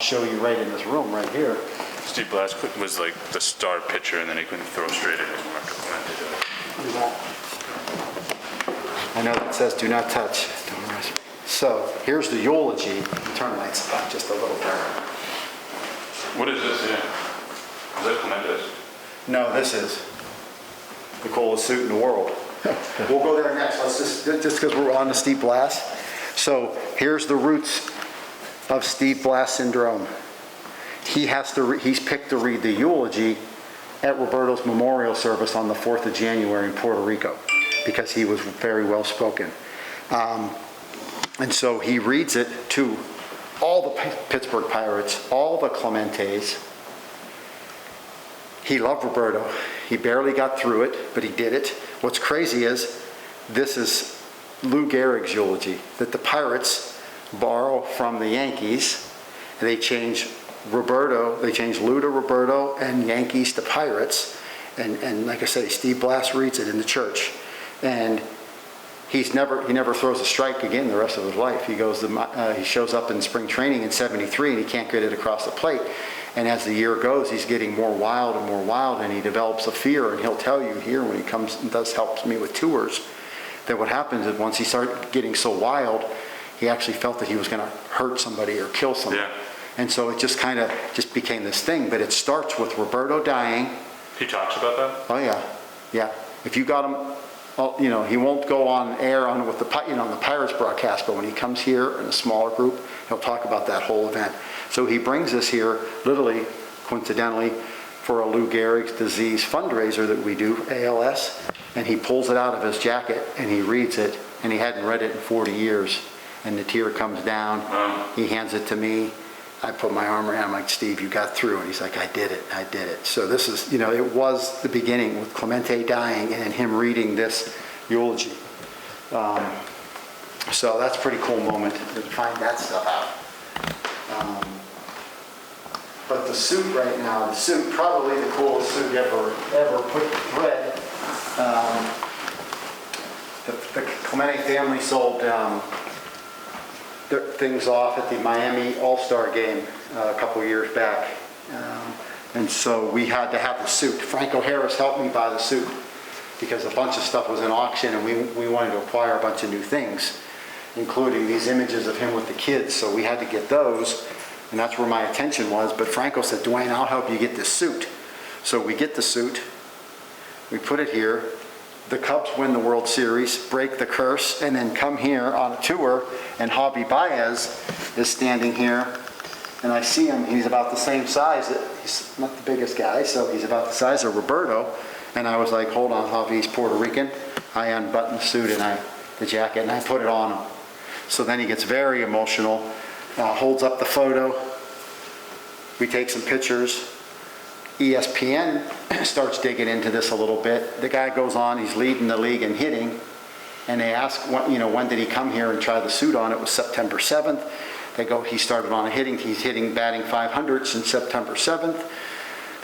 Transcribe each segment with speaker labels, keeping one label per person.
Speaker 1: Show you right in this room right here.
Speaker 2: Steve Blass was like the star pitcher, and then he couldn't throw straight at Roberto Clemente did it.
Speaker 1: I know that says do not touch. So here's the eulogy. Turn the lights up just a little bit.
Speaker 2: What is this here? Is that Clemente's?
Speaker 1: No, this is the coolest suit in the world. We'll go there next. Let's just because we're on the Steve Blass. So here's the roots of Steve Blass syndrome. He's picked to read the eulogy at Roberto's memorial service on the 4th of January in Puerto Rico because he was very well spoken. And so he reads it to all the Pittsburgh Pirates, all the Clementes. He loved Roberto. He barely got through it, but he did it. What's crazy is this is Lou Gehrig's eulogy that the Pirates borrow from the Yankees. They change Roberto, they change Lou to Roberto and Yankees to Pirates. And like I say, Steve Blass reads it in the church. And he never throws a strike again the rest of his life. He shows up in spring training in '73 and he can't get it across the plate. And as the year goes, he's getting more wild, and he develops a fear. And he'll tell you here when he comes and helps me with tours, that what happens is once he started getting so wild, he actually felt that he was going to hurt somebody or kill somebody. Yeah. And so it just kind of became this thing. But it starts with Roberto dying.
Speaker 2: He talks about that?
Speaker 1: Oh yeah, yeah. If you got him, well, he won't go on air on with the on the Pirates broadcast, but when he comes here in a smaller group, he'll talk about that whole event. So he brings us here, literally, coincidentally, for a Lou Gehrig's disease fundraiser that we do, ALS, and he pulls it out of his jacket and he reads it, and he hadn't read it in 40 years, and the tear comes down. He hands it to me. I put my arm around him, like, Steve, you got through. And he's like, I did it. So this is, it was the beginning with Clemente dying and him reading this eulogy. So that's a pretty cool moment to find that stuff out. But the suit right now, probably the coolest suit ever put thread. The Clemente family sold things off at the Miami All-Star game a couple years back. And so we had to have the suit. Franco Harris helped me buy the suit because a bunch of stuff was in auction and we wanted to acquire a bunch of new things, including these images of him with the kids. So we had to get those, and that's where my attention was. But Franco said, Dwayne, I'll help you get this suit. So we get the suit, we put it here. The Cubs win the World Series, break the curse, and then come here on a tour, and Javi Baez is standing here, and I see him. He's about the same size. He's not the biggest guy, so he's about the size of Roberto. And I was like, hold on, Javi's Puerto Rican. I unbutton the suit and the jacket, and I put it on him. So then he gets very emotional, holds up the photo. We take some pictures. ESPN starts digging into this a little bit. The guy goes on, he's leading the league in hitting, and they ask, when did he come here and try the suit on? It was September 7th. They go, he started on he's hitting batting 500 since September 7th.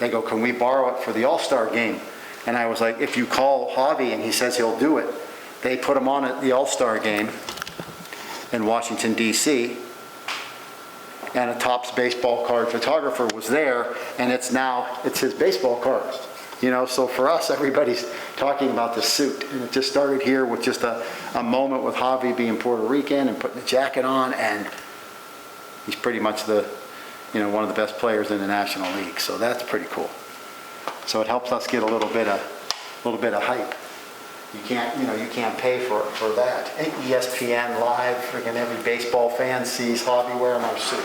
Speaker 1: They go, can we borrow it for the All-Star game? And I was like, if you call Javi and he says he'll do it. They put him on at the All-Star game in Washington, D.C., and a Topps baseball card photographer was there, and it's his baseball card. So for us, everybody's talking about the suit. And it just started here with just a moment with Javi being Puerto Rican and putting the jacket on, and he's pretty much one of the best players in the National League. So that's pretty cool. So it helps us get a little bit of hype. You can't pay for that. ESPN Live, freaking every baseball fan sees Javi wearing our suit.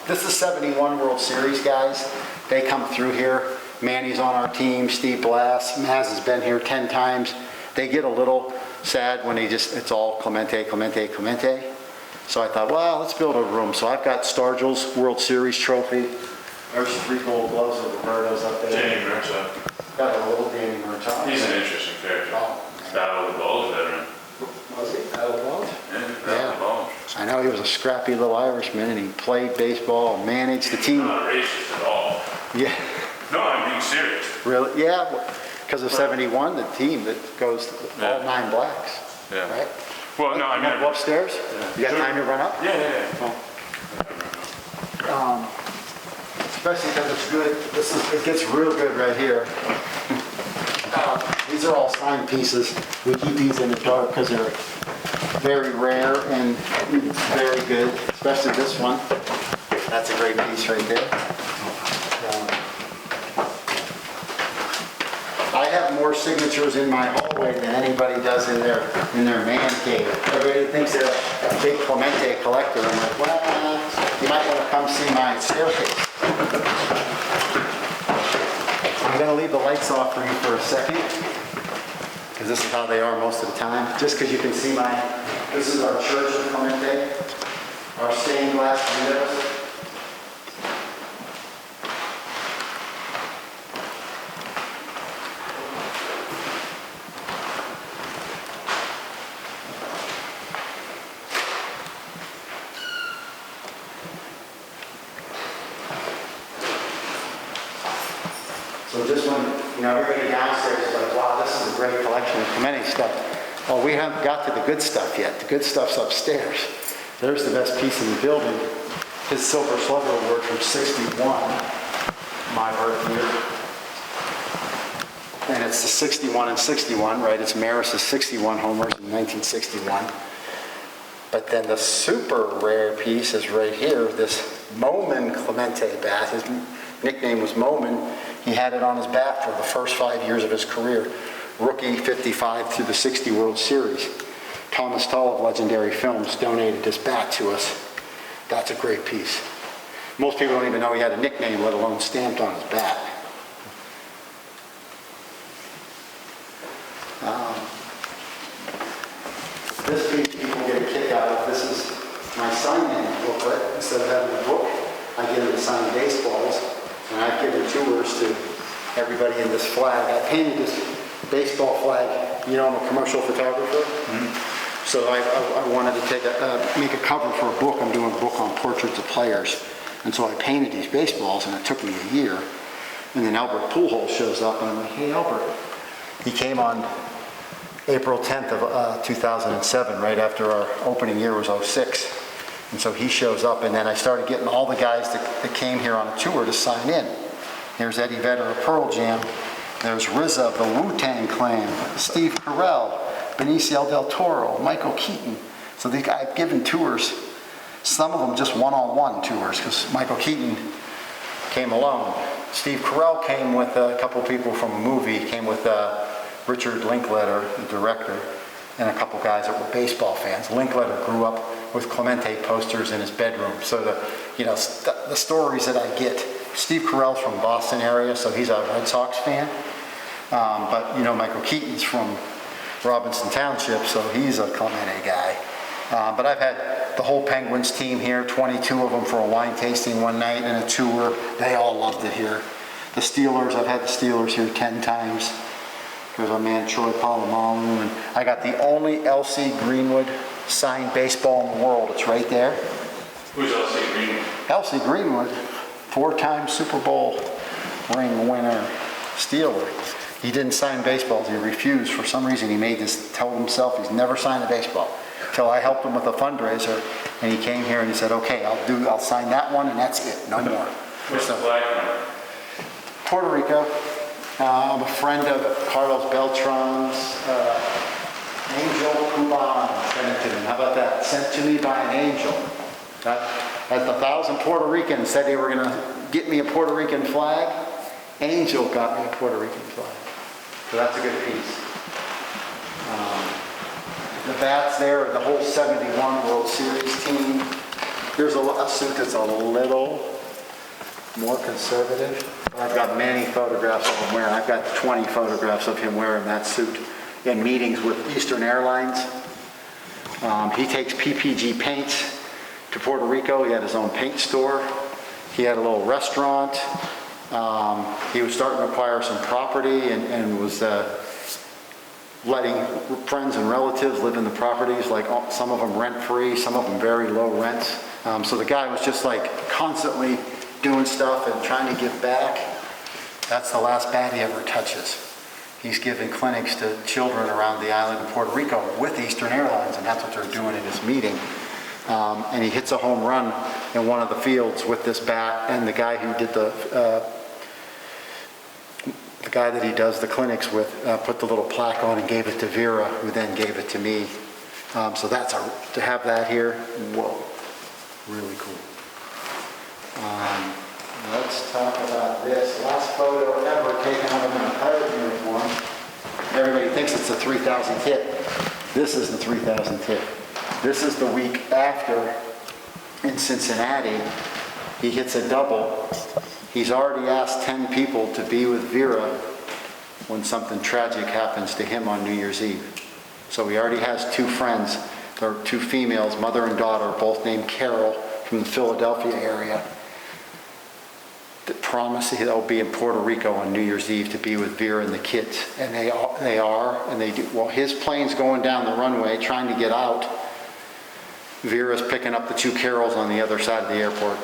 Speaker 1: This is 71 World Series, guys. They come through here. Manny's on our team, Steve Blass. Maz has been here 10 times. They get a little sad when it's all Clemente. So I thought, well, let's build a room. So I've got Stargell's World Series trophy. There's 3 gold gloves of Roberto's up there.
Speaker 2: Danny Murtaugh.
Speaker 1: Got a little Danny Murtaugh.
Speaker 2: He's an interesting character. Battle of the Bulge veteran.
Speaker 1: Was he? Battle of the Bulge?
Speaker 2: Yeah, Battle of the Bulge.
Speaker 1: I know he was a scrappy little Irishman, and he played baseball and managed the team.
Speaker 2: Not racist at all.
Speaker 1: Yeah.
Speaker 2: No, I'm being serious.
Speaker 1: Really? Yeah, because of 71, the team that goes all 9 blacks.
Speaker 2: Yeah.
Speaker 1: Right?
Speaker 2: Well, no, I mean.
Speaker 1: Go upstairs?
Speaker 2: Yeah.
Speaker 1: You got time to run up?
Speaker 2: Yeah.
Speaker 1: Oh. especially because it's good. It gets real good right here. These are all signed pieces. We keep these in the dark because they're very rare and very good, especially this one. That's a great piece right there. I have more signatures in my hallway than anybody does in their man cave. Everybody thinks they're a big Clemente collector. I'm like, well, you might want to come see my staircase. I'm going to leave the lights off for you for a second, because this is how they are most of the time. Just because you can see this is our church of Clemente, our stained glass windows. So just when, everybody downstairs is like, wow, this is a great collection of Clemente stuff. Well, we haven't got to the good stuff yet. The good stuff's upstairs. There's the best piece in the building. His Silver Slugger Award from '61, my birth year. And it's the 61 and 61, right? It's Maris's 61 homers in 1961. But then the super rare piece is right here, this Moman Clemente bat. His nickname was Moman. He had it on his bat for the first 5 years of his career. Rookie 55 through the 60 World Series. Thomas Tull of Legendary Films donated this bat to us. That's a great piece. Most people don't even know he had a nickname, let alone stamped on his bat. This piece people get a kick out of. This is my sign-in booklet. Instead of having a book, I give them to sign baseballs. And I've given tours to everybody in this flag. I painted this baseball flag. I'm a commercial photographer. Mm-hmm. So I wanted to make a cover for a book. I'm doing a book on portraits of players. And so I painted these baseballs, and it took me a year. And then Albert Pujols shows up, and I'm like, hey, Albert. He came on April 10th of 2007, right after our opening year was '06. And so he shows up, and then I started getting all the guys that came here on a tour to sign in. There's Eddie Vedder of Pearl Jam. There's RZA of the Wu-Tang Clan. Steve Carell, Benicio del Toro, Michael Keaton. So these guys, I've given tours, some of them just one-on-one tours, because Michael Keaton came alone. Steve Carell came with a couple people from a movie. He came with Richard Linklater, the director, and a couple guys that were baseball fans. Linklater grew up with Clemente posters in his bedroom. So the stories that I get. Steve Carell's from Boston area, so he's a Red Sox fan. But Michael Keaton's from Robinson Township, so he's a Clemente guy. But I've had the whole Penguins team here, 22 of them for a wine tasting one night and a tour. They all loved it here. The Steelers, I've had the Steelers here 10 times. There's our man Troy Polamalu, and I got the only L.C. Greenwood signed baseball in the world. It's right there.
Speaker 2: Who's L.C. Greenwood?
Speaker 1: L.C. Greenwood, 4-time Super Bowl ring winner, Steeler. He didn't sign baseballs. He refused. For some reason, he told himself he's never signed a baseball. Until I helped him with a fundraiser, and he came here and he said, okay, I'll sign that one, and that's it, no more.
Speaker 2: Where's the flag from?
Speaker 1: Puerto Rico. I'm a friend of Carlos Beltran's, Angel Cuban sent it to him. How about that? Sent to me by an angel. As the 1,000 Puerto Ricans said they were going to get me a Puerto Rican flag, Angel got me a Puerto Rican flag. So that's a good piece. The bats there, the whole 71 World Series team. There's a suit that's a little more conservative. I've got many photographs of him wearing. I've got 20 photographs of him wearing that suit in meetings with Eastern Airlines. He takes PPG paints to Puerto Rico. He had his own paint store. He had a little restaurant. He was starting to acquire some property and was letting friends and relatives live in the properties, like some of them rent-free, some of them very low rents. So the guy was just like constantly doing stuff and trying to give back. That's the last bat he ever touches. He's giving clinics to children around the island of Puerto Rico with Eastern Airlines, and that's what they're doing in his meeting. And he hits a home run in one of the fields with this bat, and the guy who did the guy that he does the clinics with put the little plaque on and gave it to Vera, who then gave it to me. So to have that here, whoa, really cool. Let's talk about this. Last photo ever taken of him in a pirate uniform. Everybody thinks it's the 3,000th hit. This is the 3,000th hit. This is the week after in Cincinnati. He hits a double. He's already asked 10 people to be with Vera when something tragic happens to him on New Year's Eve. So he already has 2 friends. There are 2 females, mother and daughter, both named Carol, from the Philadelphia area, that promise they'll be in Puerto Rico on New Year's Eve to be with Vera and the kids. And they are, and they do. Well, his plane's going down the runway trying to get out. Vera's picking up the 2 Carols on the other side of the airport.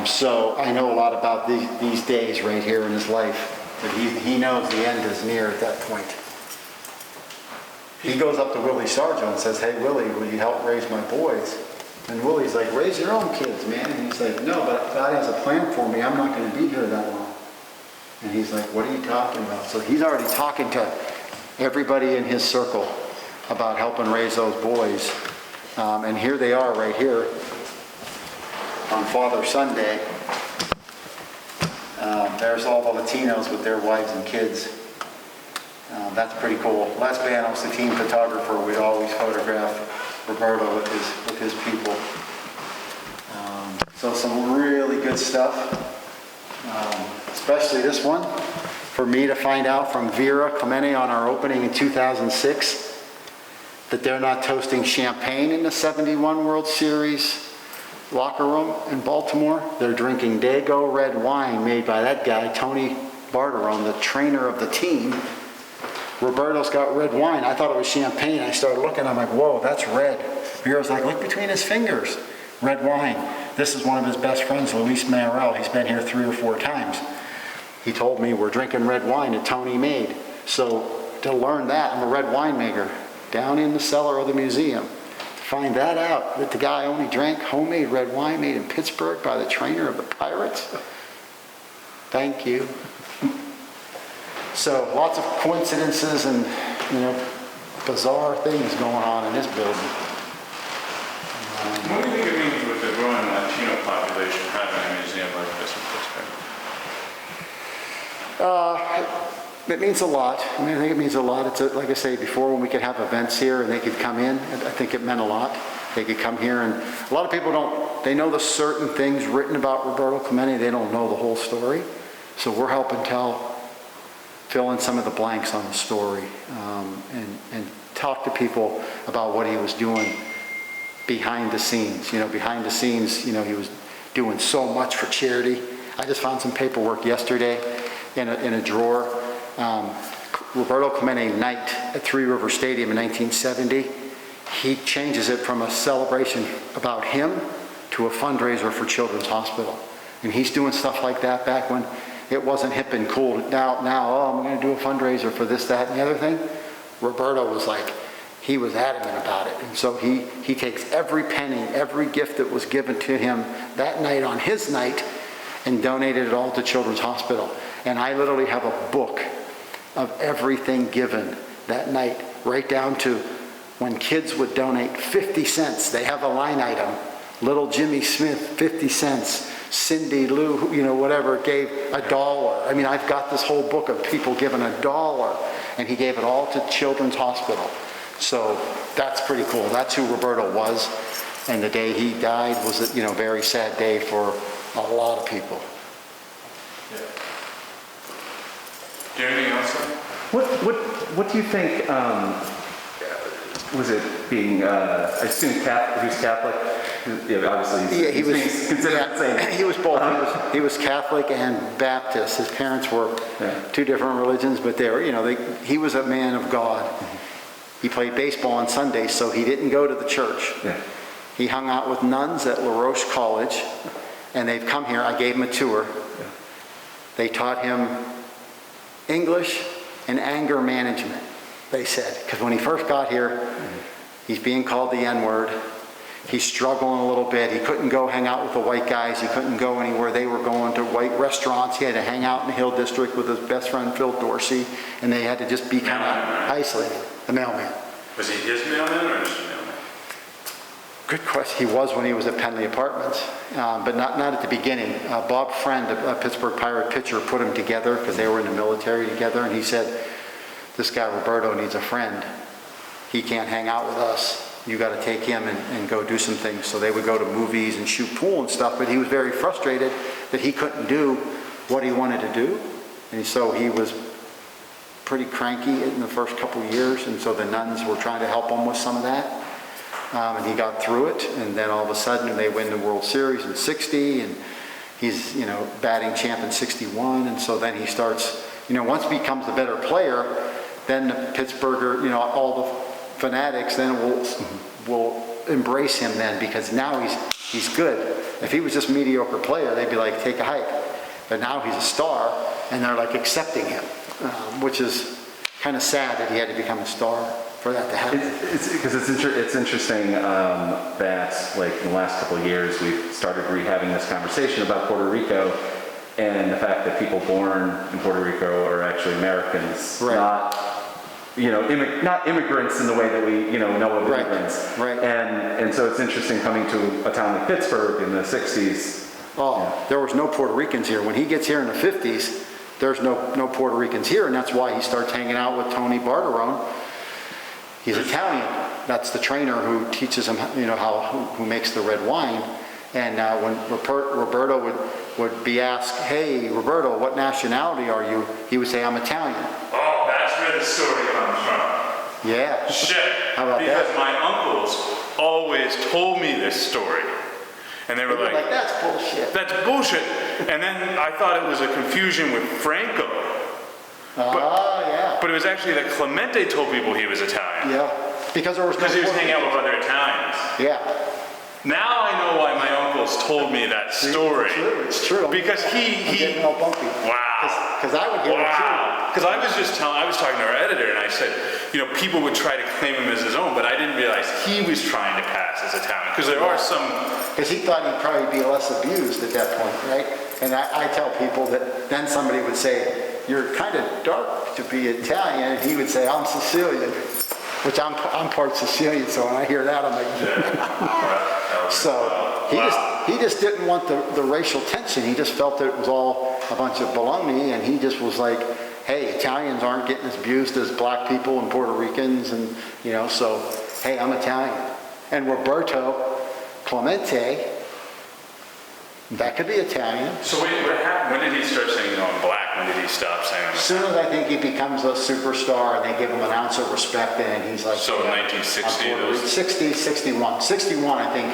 Speaker 1: So I know a lot about these days right here in his life, but he knows the end is near at that point. He goes up to Willie Sargent and says, "Hey Willie, will you help raise my boys?" And Willie's like, "Raise your own kids, man." And he's like, "No, but God has a plan for me. I'm not going to be here that long." And he's like, "What are you talking about?" So he's already talking to everybody in his circle about helping raise those boys. And here they are right here on Father Sunday. There's all the Latinos with their wives and kids. That's pretty cool. Les Banos, the team photographer, would always photograph Roberto with his people. So some really good stuff, especially this one. For me to find out from Vera Clemente on our opening in 2006 that they're not toasting champagne in the 71 World Series locker room in Baltimore. They're drinking Dago red wine made by that guy, Tony Barterone, the trainer of the team. Roberto's got red wine. I thought it was champagne. I started looking, I'm like, whoa, that's red. Vera's like, look between his fingers. Red wine. This is one of his best friends, Luis Mayorel. He's been here 3 or 4 times. He told me we're drinking red wine that Tony made. So to learn that, I'm a red winemaker down in the cellar of the museum. To find that out, that the guy only drank homemade red wine made in Pittsburgh by the trainer of the Pirates. Thank you. So lots of coincidences and, bizarre things going on in this building.
Speaker 2: What do you think it means with the growing Latino population having a museum like this in Pittsburgh?
Speaker 1: It means a lot. I think it means a lot. It's like I say before, when we could have events here and they could come in, I think it meant a lot. They could come here, and a lot of people they know the certain things written about Roberto Clemente, they don't know the whole story. So we're helping fill in some of the blanks on the story, and talk to people about what he was doing behind the scenes. Behind the scenes, he was doing so much for charity. I just found some paperwork yesterday in a drawer. Roberto Clemente night at Three River Stadium in 1970, he changes it from a celebration about him to a fundraiser for Children's Hospital. And he's doing stuff like that back when it wasn't hip and cool. Now, I'm going to do a fundraiser for this, that, and the other thing. Roberto was like, he was adamant about it. And so he takes every penny, every gift that was given to him that night on his night and donated it all to Children's Hospital. And I literally have a book of everything given that night, right down to when kids would donate 50 cents. They have a line item. Little Jimmy Smith, 50 cents. Cindy Lou, whatever, gave $1. I mean, I've got this whole book of people giving $1, and he gave it all to Children's Hospital. So that's pretty cool. That's who Roberto was, and the day he died was a very sad day for a lot of people.
Speaker 2: Yeah. Do you have anything else?
Speaker 3: What do you think? Was it being? I assume he was Catholic. Yeah, obviously.
Speaker 1: He was
Speaker 3: considered the same.
Speaker 1: He was both. He was Catholic and Baptist. His parents were 2 different religions, but he was a man of God. He played baseball on Sundays, so he didn't go to the church.
Speaker 3: Yeah.
Speaker 1: He hung out with nuns at La Roche College, and they've come here. I gave him a tour.
Speaker 3: Yeah.
Speaker 1: They taught him English and anger management, they said. Because when he first got here, he's being called the N-word. He's struggling a little bit. He couldn't go hang out with the white guys. He couldn't go anywhere. They were going to white restaurants. He had to hang out in the Hill District with his best friend, Phil Dorsey, and they had to just be kind of isolated. The mailman.
Speaker 2: Was he his mailman or his mailman?
Speaker 1: Good question. He was when he was at Penley Apartments, but not at the beginning. Bob Friend, a Pittsburgh Pirate pitcher, put them together because they were in the military together, and he said, this guy Roberto needs a friend. He can't hang out with us. You got to take him and go do some things. So they would go to movies and shoot pool and stuff, but he was very frustrated that he couldn't do what he wanted to do. And so he was pretty cranky in the first couple of years, and so the nuns were trying to help him with some of that. And he got through it, and then all of a sudden they win the World Series in '60, and he's, batting champ in '61, and so then he starts, once he becomes a better player, then the Pittsburgher, all the fanatics then will embrace him then, because now he's good. If he was just a mediocre player, they'd be like, take a hike. But now he's a star, and they're like accepting him, which is kind of sad that he had to become a star for that to happen.
Speaker 3: It's interesting that like in the last couple of years we've started rehabbing this conversation about Puerto Rico and the fact that people born in Puerto Rico are actually Americans,
Speaker 1: right.
Speaker 3: Not immigrants in the way that we know of immigrants.
Speaker 1: Right.
Speaker 3: And so it's interesting coming to a town like Pittsburgh in the 60s.
Speaker 1: Oh, there was no Puerto Ricans here. When he gets here in the 50s, there's no Puerto Ricans here, and that's why he starts hanging out with Tony Barterone. He's Italian. That's the trainer who teaches him, who makes the red wine. And when Roberto would be asked, hey, Roberto, what nationality are you? He would say, I'm Italian.
Speaker 2: Oh, that's where the story comes from.
Speaker 1: Yeah.
Speaker 2: Shit.
Speaker 1: How about
Speaker 2: because
Speaker 1: that?
Speaker 2: my uncles always told me this story. And they were like,
Speaker 1: that's bullshit.
Speaker 2: that's bullshit. And then I thought it was a confusion with Franco.
Speaker 1: Yeah.
Speaker 2: But it was actually that Clemente told people he was Italian.
Speaker 1: Yeah. Because there was no
Speaker 2: Because he was
Speaker 1: Puerto
Speaker 2: hanging out
Speaker 1: Rican.
Speaker 2: with other Italians.
Speaker 1: Yeah.
Speaker 2: Now I know why my uncles told me that story.
Speaker 1: It's true.
Speaker 2: Because
Speaker 1: I'm
Speaker 2: he
Speaker 1: getting all bumpy.
Speaker 2: wow.
Speaker 1: Because I would hear it too.
Speaker 2: Because I was talking to our editor and I said, people would try to claim him as his own, but I didn't realize he was trying to pass as Italian. Because there are some...
Speaker 1: Because he thought he'd probably be less abused at that point, right? And I tell people that then somebody would say, you're kind of dark to be Italian, and he would say, I'm Sicilian, which I'm part Sicilian, so when I hear that, I'm like, so he just didn't want the racial tension. He just felt that it was all a bunch of baloney, and he just was like, hey, Italians aren't getting as abused as black people and Puerto Ricans, and so hey, I'm Italian. And Roberto Clemente, that could be Italian.
Speaker 2: So wait, what happened? When did he start saying, I'm black? When did he stop saying I'm
Speaker 1: As soon as I think he becomes a superstar and they give him an ounce of respect, and he's like...
Speaker 2: So in 1960,
Speaker 1: I'm 60, 61. 61, I think.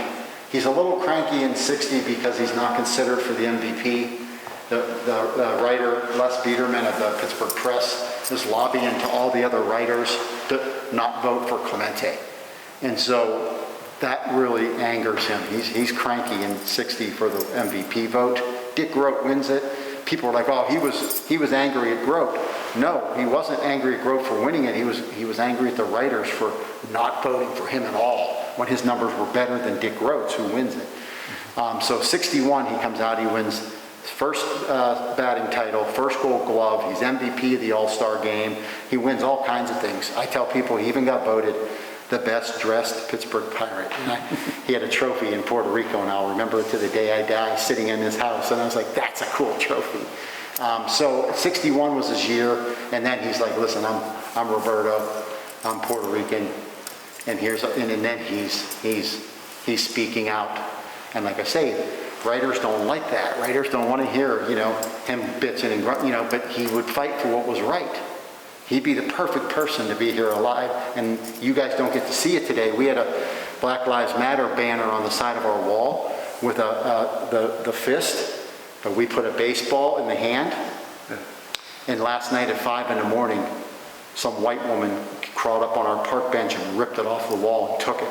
Speaker 1: He's a little cranky in 60 because he's not considered for the MVP. The writer, Les Biederman of the Pittsburgh Press, is lobbying to all the other writers to not vote for Clemente. And so that really angers him. He's cranky in 60 for the MVP vote. Dick Groat wins it. People are like, oh, he was angry at Groat. No, he wasn't angry at Groat for winning it. He was angry at the writers for not voting for him at all when his numbers were better than Dick Groat's, who wins it. So 61, he comes out, he wins first batting title, first Gold Glove. He's MVP of the All-Star game. He wins all kinds of things. I tell people he even got voted the best dressed Pittsburgh Pirate. And he had a trophy in Puerto Rico, and I'll remember it to the day I die, sitting in his house. And I was like, that's a cool trophy. So 61 was his year, and then he's like, listen, I'm Roberto, I'm Puerto Rican, and then he's speaking out. And like I say, writers don't like that. Writers don't want to hear, him bitching and grunt, but he would fight for what was right. He'd be the perfect person to be here alive, and you guys don't get to see it today. We had a Black Lives Matter banner on the side of our wall with the fist, but we put a baseball in the hand. And last night at 5 in the morning, some white woman crawled up on our park bench and ripped it off the wall and took it.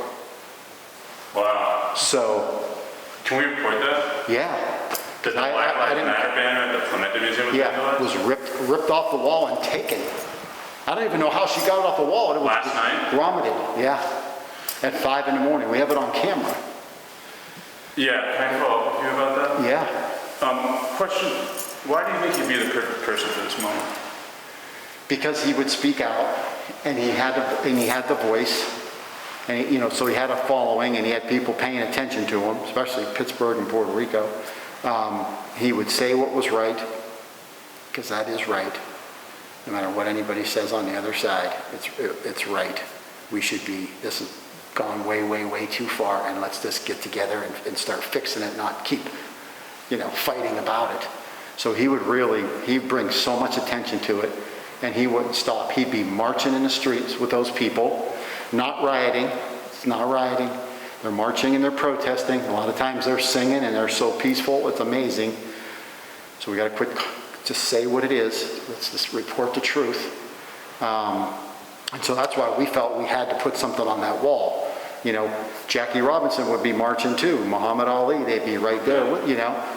Speaker 2: Wow.
Speaker 1: So...
Speaker 2: Can we report that?
Speaker 1: Yeah.
Speaker 2: Did the Black Lives Matter banner at the Clemente Museum was
Speaker 1: it was ripped off the wall and taken. I don't even know how she got it off the wall. It was
Speaker 2: last night?
Speaker 1: grommeted, yeah. At 5 in the morning. We have it on camera.
Speaker 2: Yeah, can I follow up with you about that?
Speaker 1: Yeah.
Speaker 2: Question, why do you think he'd be the perfect person for this moment?
Speaker 1: Because he would speak out, and he had the voice, and so he had a following, and he had people paying attention to him, especially Pittsburgh and Puerto Rico. He would say what was right, because that is right. No matter what anybody says on the other side, it's right. This has gone way, way, way too far, and let's just get together and start fixing it, not keep, fighting about it. So he'd bring so much attention to it, and he wouldn't stop. He'd be marching in the streets with those people, not rioting. It's not rioting. They're marching and they're protesting. A lot of times they're singing and they're so peaceful. It's amazing. So we got to quit, just say what it is. Let's just report the truth. And so that's why we felt we had to put something on that wall. Jackie Robinson would be marching too. Muhammad Ali, they'd be right there.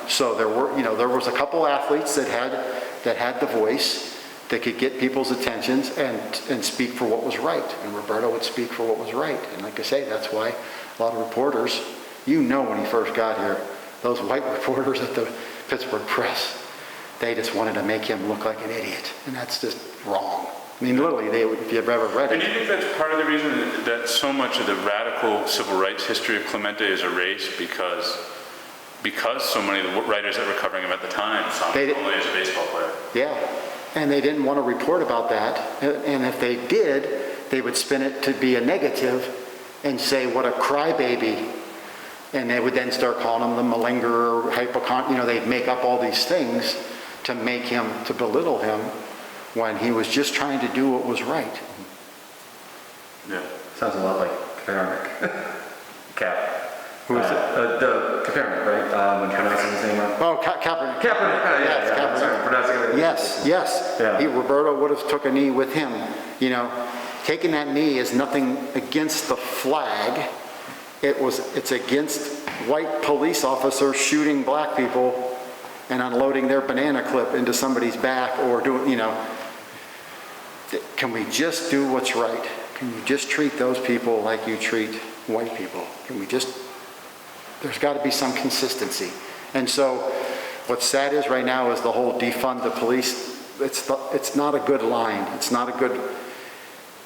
Speaker 1: So there was a couple athletes that had the voice that could get people's attentions and speak for what was right. And Roberto would speak for what was right. And like I say, that's why a lot of reporters, when he first got here, those white reporters at the Pittsburgh Press, they just wanted to make him look like an idiot. And that's just wrong. I mean, literally, if you've ever read it.
Speaker 2: And do you think that's part of the reason that so much of the radical civil rights history of Clemente is erased because so many of the writers that were covering him at the time saw him only as a baseball player?
Speaker 1: Yeah, and they didn't want to report about that. And if they did, they would spin it to be a negative and say, what a crybaby. And they would then start calling him the malingerer, hypochondriac. They'd make up all these things to belittle him, when he was just trying to do what was right.
Speaker 2: Yeah.
Speaker 3: Sounds a lot like Kaepernick. Cap.
Speaker 1: Who is it?
Speaker 3: The Kaepernick, right? When pronouncing his name right?
Speaker 1: Oh, Kaepernick.
Speaker 3: Kaepernick,
Speaker 1: Yes, Kaepernick.
Speaker 3: Sorry, pronouncing it.
Speaker 1: Yes.
Speaker 3: Yeah.
Speaker 1: Roberto would have took a knee with him. Taking that knee is nothing against the flag. It's against white police officers shooting black people and unloading their banana clip into somebody's back or doing, Can we just do what's right? Can you just treat those people like you treat white people? There's got to be some consistency. And so what's sad is right now is the whole defund the police. It's not a good line. It's not a good,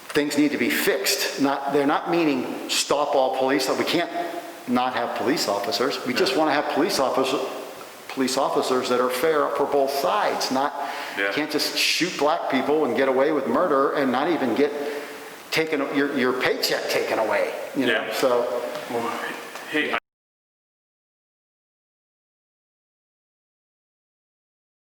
Speaker 1: things need to be fixed. They're not meaning stop all police. We can't not have police officers. We just want to have police officers that are fair for both sides. You can't just shoot black people and get away with murder and not even get your paycheck taken away. So,
Speaker 2: well, hey,